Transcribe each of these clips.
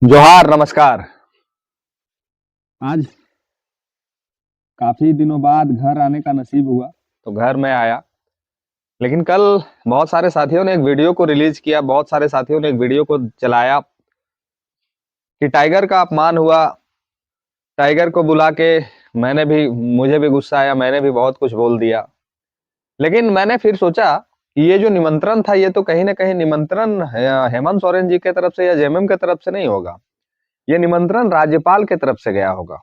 जोहार नमस्कार। आज काफी दिनों बाद घर आने का नसीब हुआ। तो घर में आया, लेकिन कल बहुत सारे साथियों ने एक वीडियो को रिलीज किया, बहुत सारे साथियों ने एक वीडियो को चलाया कि टाइगर का अपमान हुआ। टाइगर को बुला के मुझे भी गुस्सा आया, मैंने भी बहुत कुछ बोल दिया। लेकिन मैंने फिर सोचा कि ये जो निमंत्रण था, ये तो कहीं ना कहीं निमंत्रण हेमंत सोरेन जी की तरफ से या जेएमएम की तरफ से नहीं होगा। ये निमंत्रण राज्यपाल की तरफ से गया होगा।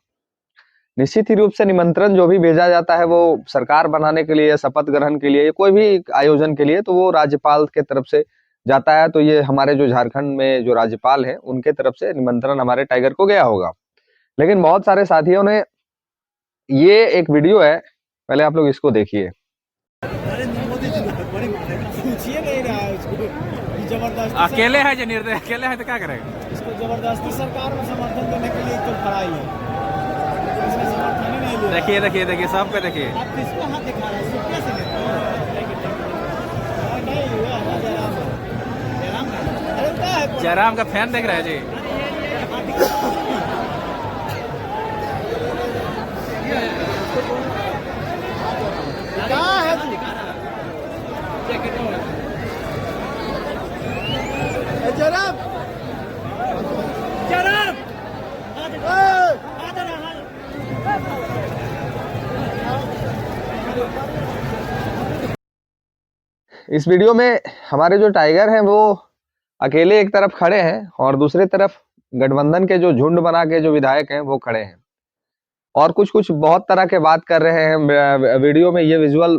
निश्चित ही रूप से निमंत्रण जो भी भेजा जाता है वो सरकार बनाने के लिए, शपथ ग्रहण के लिए, कोई भी आयोजन के लिए, तो वो राज्यपाल के तरफ से जाता है। तो ये हमारे जो झारखंड में जो राज्यपाल हैं उनके तरफ से निमंत्रण हमारे टाइगर को गया होगा। लेकिन बहुत सारे साथियों ने, ये एक वीडियो है, पहले आप लोग इसको देखिए। अकेले है जो निर्दय, अकेले है तो क्या करेगा? इसको जबरदस्ती सरकार में समर्थन देने के लिए तो खड़ा ही है। इसका समर्थन ही नहीं ले रहा। देखिए देखिए देखिए, सब पे देखिए। आप किसको हाथ दिखा रहे हैं? इसको कैसे लेते हैं? नहीं हुआ ना जयराम का। जयराम का अरे क्या है? जयराम का फैन देख रहे हैं जी। कहाँ है तू? जयराम जयराम इस वीडियो में हमारे जो टाइगर हैं वो अकेले एक तरफ खड़े हैं और दूसरी तरफ गठबंधन के जो झुंड बना के जो विधायक हैं वो खड़े हैं और कुछ कुछ बहुत तरह के बात कर रहे हैं। वीडियो में ये विजुअल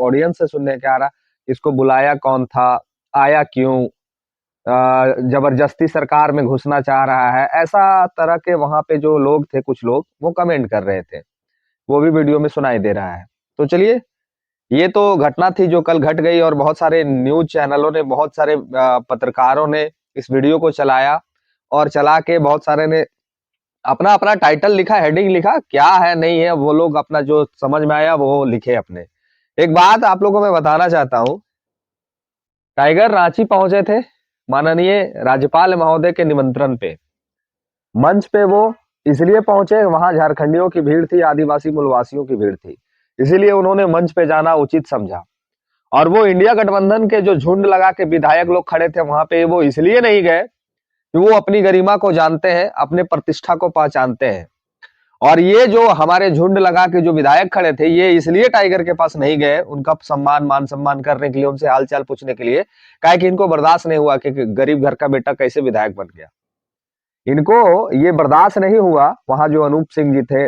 ऑडियंस से सुनने के आ रहा, इसको बुलाया कौन था, आया क्यों, जबरदस्ती सरकार में घुसना चाह रहा है, ऐसा तरह के वहां पे जो लोग थे, कुछ लोग वो कमेंट कर रहे थे, वो भी वीडियो में सुनाई दे रहा है। तो चलिए, ये तो घटना थी जो कल घट गई और बहुत सारे न्यूज चैनलों ने, बहुत सारे पत्रकारों ने इस वीडियो को चलाया और चला के बहुत सारे ने अपना अपना टाइटल लिखा, हेडिंग लिखा, क्या है नहीं है वो लोग अपना जो समझ में आया वो लिखे अपने। एक बात आप लोगों को मैं बताना चाहता हूं, टाइगर रांची पहुंचे थे माननीय राज्यपाल महोदय के निमंत्रण पे। मंच पे वो इसलिए पहुंचे, वहां झारखंडियों की भीड़ थी, आदिवासी मूलवासियों की भीड़ थी, इसीलिए उन्होंने मंच पे जाना उचित समझा। और वो इंडिया गठबंधन के जो झुंड लगा के विधायक लोग खड़े थे वहां पे, वो इसलिए नहीं गए कि वो अपनी गरिमा को जानते हैं, अपने प्रतिष्ठा को पहचानते हैं। और ये जो हमारे झुंड लगा के जो विधायक खड़े थे, ये इसलिए टाइगर के पास नहीं गए उनका मान सम्मान करने के लिए, उनसे हालचाल पूछने के लिए, काहे कि इनको बर्दाश्त नहीं हुआ कि गरीब घर का बेटा कैसे विधायक बन गया। इनको ये बर्दाश्त नहीं हुआ। वहां जो अनूप सिंह जी थे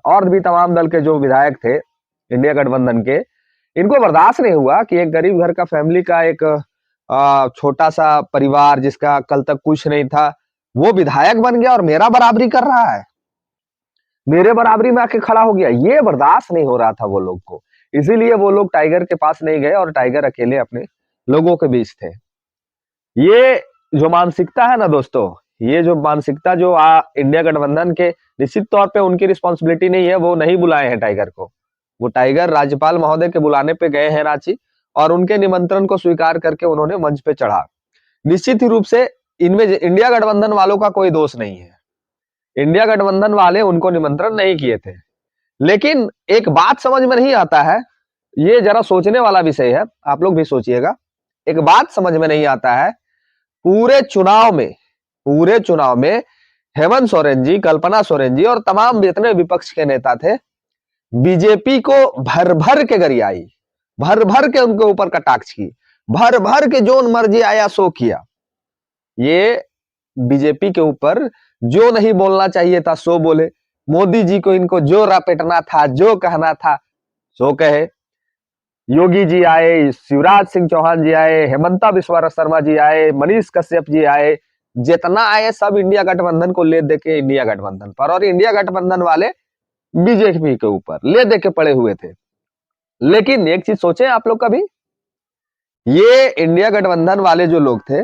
और भी तमाम दल के जो विधायक थे इंडिया गठबंधन के, इनको बर्दाश्त नहीं हुआ कि एक गरीब घर का फैमिली का एक छोटा सा परिवार जिसका कल तक कुछ नहीं था, वो विधायक बन गया और मेरा बराबरी कर रहा है, मेरे बराबरी में आके खड़ा हो गया। ये बर्दाश्त नहीं हो रहा था वो लोग को, इसीलिए वो लोग टाइगर के पास नहीं गए और टाइगर अकेले अपने लोगों के बीच थे। ये जो मानसिकता है ना दोस्तों, ये जो मानसिकता जो इंडिया गठबंधन के, निश्चित तौर पे उनकी रिस्पॉन्सिबिलिटी नहीं है, वो नहीं बुलाए हैं टाइगर को। वो टाइगर राज्यपाल महोदय के बुलाने पे गए हैं रांची और उनके निमंत्रण को स्वीकार करके उन्होंने मंच पे चढ़ा। निश्चित ही रूप से इनमें इंडिया गठबंधन वालों का कोई दोष नहीं है, इंडिया गठबंधन वाले उनको निमंत्रण नहीं किए थे। लेकिन एक बात समझ में नहीं आता है, ये जरा सोचने वाला विषय है, आप लोग भी सोचिएगा। एक बात समझ में नहीं आता है, पूरे चुनाव में हेमंत सोरेन जी, कल्पना सोरेन जी और तमाम जितने विपक्ष के नेता थे, बीजेपी को भर भर के गरियाई, भर भर के उनके ऊपर कटाक्ष की, भर भर के जो मर्जी आया सो किया। ये बीजेपी के ऊपर जो नहीं बोलना चाहिए था सो बोले, मोदी जी को इनको जो रपेटना था, जो कहना था सो कहे। योगी जी आए, शिवराज सिंह चौहान जी आए, हेमंता बिस्वा शर्मा जी आए, मनीष कश्यप जी आए, जितना आए सब इंडिया गठबंधन को ले दे के इंडिया गठबंधन पर, और इंडिया गठबंधन वाले बीजेपी के ऊपर ले दे के पड़े हुए थे। लेकिन एक चीज सोचे आप लोग कभी, ये इंडिया गठबंधन वाले जो लोग थे,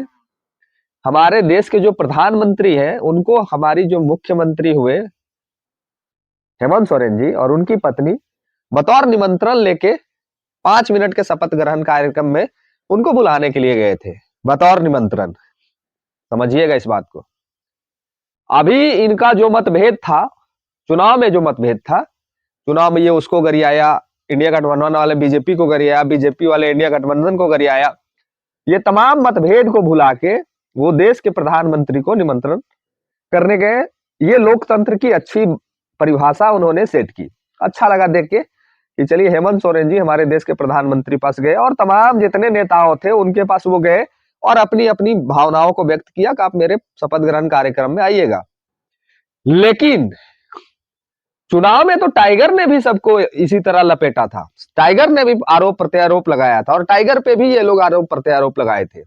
हमारे देश के जो प्रधानमंत्री हैं, उनको हमारी जो मुख्यमंत्री हुए हेमंत सोरेन जी और उनकी पत्नी बतौर निमंत्रण लेके 5 मिनट के शपथ ग्रहण कार्यक्रम में उनको बुलाने के लिए गए थे, बतौर निमंत्रण। समझिएगा इस बात को। अभी इनका जो मतभेद था, चुनाव में जो मतभेद था, चुनाव में ये उसको गरियाया, इंडिया गठबंधन वाले बीजेपी को गरियाया, बीजेपी वाले इंडिया गठबंधन को गरियाया। ये तमाम मतभेद को भुला के वो देश के प्रधानमंत्री को निमंत्रण करने गए। ये लोकतंत्र की अच्छी परिभाषा उन्होंने सेट की। अच्छा लगा देख के कि चलिए हेमंत सोरेन जी हमारे देश के प्रधानमंत्री पास गए और तमाम जितने नेताओं थे उनके पास वो गए और अपनी अपनी भावनाओं को व्यक्त किया कि आप मेरे शपथ ग्रहण कार्यक्रम में आइएगा। लेकिन चुनाव में तो टाइगर ने भी सबको इसी तरह लपेटा था। टाइगर ने भी आरोप प्रत्यारोप लगाया था और टाइगर पे भी ये लोग आरोप प्रत्यारोप लगाए थे।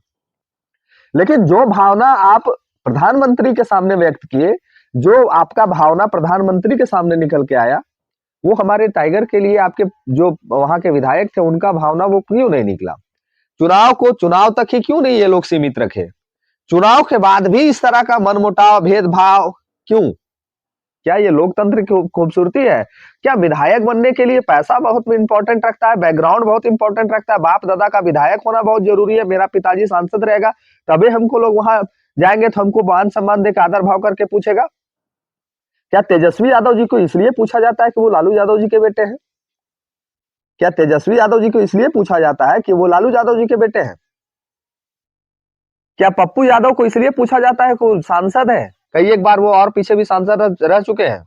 लेकिन जो भावना आप प्रधानमंत्री के सामने व्यक्त किए, जो आपका भावना प्रधानमंत्री के सामने निकल के आया, वो हमारे टाइगर के लिए आपके जो वहां के विधायक थे उनका भावना वो क्यों नहीं निकला? चुनाव को चुनाव तक ही क्यों नहीं ये लोग सीमित रखे? चुनाव के बाद भी इस तरह का मनमुटाव, भेदभाव क्यों? क्या ये लोकतंत्र की खूबसूरती है? क्या विधायक बनने के लिए पैसा बहुत इंपॉर्टेंट रखता है, बैकग्राउंड बहुत इंपॉर्टेंट रखता है, बाप दादा का विधायक होना बहुत जरूरी है, मेरा पिताजी सांसद रहेगा तभी हमको लोग वहां जाएंगे तो हमको मान सम्मान देकर आदर भाव करके पूछेगा? क्या तेजस्वी यादव जी को इसलिए पूछा जाता है कि वो लालू यादव जी के बेटे हैं? क्या तेजस्वी यादव जी को इसलिए पूछा जाता है कि वो लालू यादव जी के बेटे हैं? क्या पप्पू यादव को इसलिए पूछा जाता है कि वो सांसद है, कई एक बार वो और पीछे भी सांसद रह चुके हैं?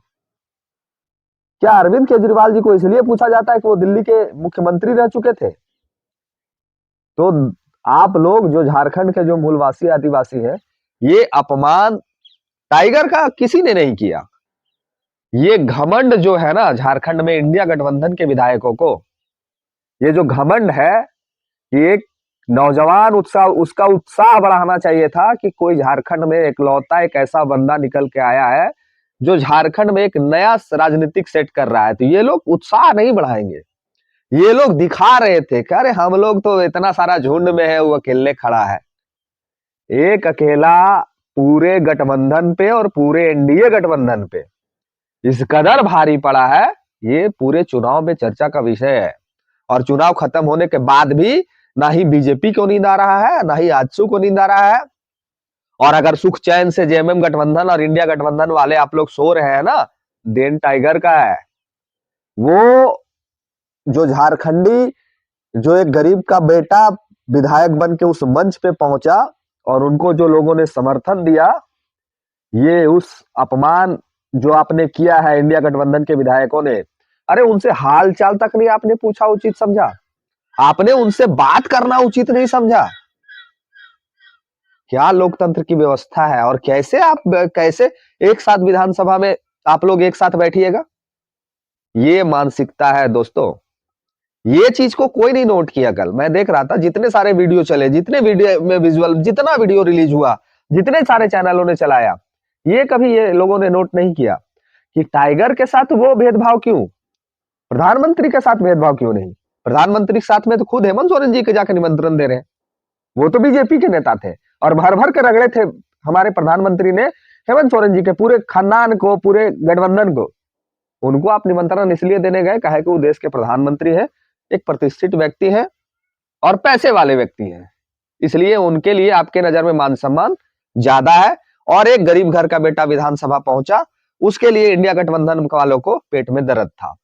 क्या अरविंद केजरीवाल जी को इसलिए पूछा जाता है कि वो दिल्ली के मुख्यमंत्री रह चुके थे? तो आप लोग जो झारखंड के जो मूलवासी आदिवासी हैं, ये अपमान टाइगर का किसी ने नहीं किया। ये घमंड जो है ना झारखंड में इंडिया गठबंधन के विधायकों को, ये जो घमंड है कि एक नौजवान उसका उत्साह बढ़ाना चाहिए था कि कोई झारखंड में एकलौता एक ऐसा बंदा निकल के आया है जो झारखंड में एक नया राजनीतिक सेट कर रहा है। तो ये लोग उत्साह नहीं बढ़ाएंगे, ये लोग दिखा रहे थे कि अरे हम लोग तो इतना सारा झुंड में है, वो अकेले खड़ा है। एक अकेला पूरे गठबंधन पे और पूरे एनडीए गठबंधन पे इस कदर भारी पड़ा है, ये पूरे चुनाव में चर्चा का विषय है। और चुनाव खत्म होने के बाद भी ना ही बीजेपी को नींद आ रहा है, ना ही आजसू को नींद आ रहा है। और अगर सुख चैन से जेएमएम गठबंधन और इंडिया गठबंधन वाले आप लोग सो रहे हैं ना, देन टाइगर का है। वो जो झारखंडी, जो एक गरीब का बेटा विधायक बन के उस मंच पे पहुंचा और उनको जो लोगों ने समर्थन दिया, ये उस अपमान जो आपने किया है इंडिया गठबंधन के विधायकों ने, अरे उनसे हाल चाल तक नहीं आपने पूछा, उचित समझा? आपने उनसे बात करना उचित नहीं समझा? क्या लोकतंत्र की व्यवस्था है? और कैसे एक साथ विधानसभा में आप लोग एक साथ बैठिएगा? ये मानसिकता है दोस्तों। ये चीज को कोई नहीं नोट किया। कल मैं देख रहा था जितने सारे वीडियो चले, जितने वीडियो में विजुअल, जितना वीडियो रिलीज हुआ, जितने सारे चैनलों ने चलाया, ये कभी ये लोगों ने नोट नहीं किया कि टाइगर के साथ वो भेदभाव क्यों, प्रधानमंत्री के साथ भेदभाव क्यों नहीं? प्रधानमंत्री के साथ में तो खुद हेमंत सोरेन जी के जाकर निमंत्रण दे रहे हैं। वो तो बीजेपी के नेता थे और भर भर के रगड़े थे हमारे प्रधानमंत्री ने हेमंत सोरेन जी के पूरे खानदान को, पूरे गठबंधन को। उनको आप निमंत्रण इसलिए देने गए कहे कि वो देश के प्रधानमंत्री है, एक प्रतिष्ठित व्यक्ति है और पैसे वाले व्यक्ति हैं, इसलिए उनके लिए आपके नजर में मान सम्मान ज्यादा है। और एक गरीब घर का बेटा विधानसभा पहुंचा, उसके लिए इंडिया गठबंधन वालों को पेट में दर्द था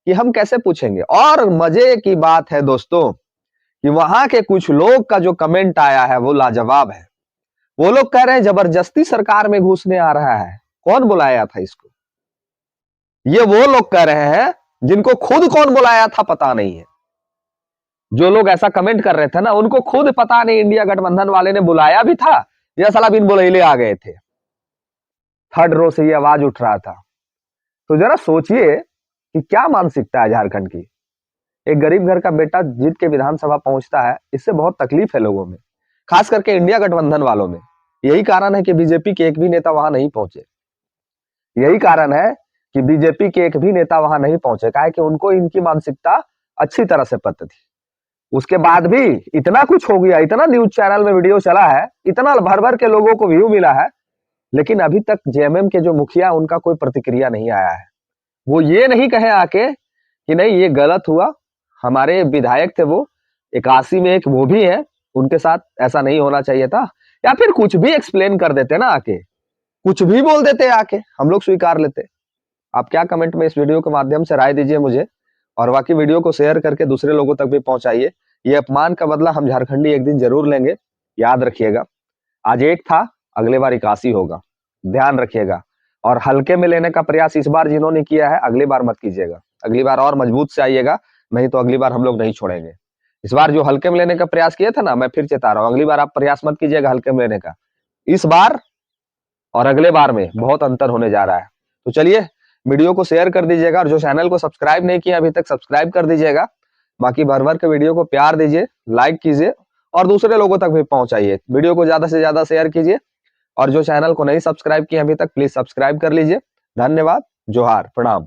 कि हम कैसे पूछेंगे। और मजे की बात है दोस्तों कि वहां के कुछ लोग का जो कमेंट आया है वो लाजवाब है। वो लोग कह रहे हैं जबरदस्ती सरकार में घुसने आ रहा है। कौन बुलाया था इसको? ये वो लोग कह रहे हैं जिनको खुद कौन बुलाया था पता नहीं है। जो लोग ऐसा कमेंट कर रहे थे ना, उनको खुद पता नहीं इंडिया गठबंधन वाले ने बुलाया भी था या साला बिन बुलाइले आ गए थे। थर्ड रो से ये आवाज उठ रहा था। तो जरा सोचिए कि क्या मानसिकता है झारखंड की। एक गरीब घर का बेटा जीत के विधानसभा पहुंचता है, इससे बहुत तकलीफ है लोगों में, खास करके इंडिया गठबंधन वालों में। यही कारण है कि बीजेपी के एक भी नेता वहां नहीं पहुंचे। यही कारण है कि बीजेपी के एक भी नेता वहां नहीं पहुंचे, काहे कि उनको इनकी मानसिकता अच्छी तरह से पता थी। उसके बाद भी इतना कुछ हो गया, इतना न्यूज चैनल में वीडियो चला है, इतना भर भर के लोगों को व्यू मिला है, लेकिन अभी तक जेएमएम के जो मुखिया उनका कोई प्रतिक्रिया नहीं आया है। वो ये नहीं कहे आके कि नहीं ये गलत हुआ, हमारे विधायक थे वो 81 में, एक वो भी है, उनके साथ ऐसा नहीं होना चाहिए था, या फिर कुछ भी एक्सप्लेन कर देते ना आके, कुछ भी बोल देते आके, हम लोग स्वीकार लेते। आप क्या कमेंट में इस वीडियो के माध्यम से राय दीजिए मुझे, और बाकी वीडियो को शेयर करके दूसरे लोगों तक भी पहुंचाइए। ये अपमान का बदला हम झारखंडी एक दिन जरूर लेंगे, याद रखिएगा। आज एक था, अगले बार 81 होगा, ध्यान रखिएगा। और हल्के में लेने का प्रयास इस बार जिन्होंने किया है, अगली बार मत कीजिएगा। अगली बार और मजबूत से आइएगा, नहीं तो अगली बार हम लोग नहीं छोड़ेंगे। इस बार जो हल्के में लेने का प्रयास किया था ना, मैं फिर चेता रहा हूँ, अगली बार आप प्रयास मत कीजिएगा हल्के में लेने का। इस बार और अगले बार में बहुत अंतर होने जा रहा है। तो चलिए, वीडियो को शेयर कर दीजिएगा, और जो चैनल को सब्सक्राइब नहीं किया अभी तक, सब्सक्राइब कर दीजिएगा। बाकी भर भर के वीडियो को प्यार दीजिए, लाइक कीजिए, और दूसरे लोगों तक भी पहुंचाइए। वीडियो को ज्यादा से ज्यादा शेयर कीजिए, और जो चैनल को नहीं सब्सक्राइब किया अभी तक, प्लीज सब्सक्राइब कर लीजिए। धन्यवाद, जोहार, प्रणाम।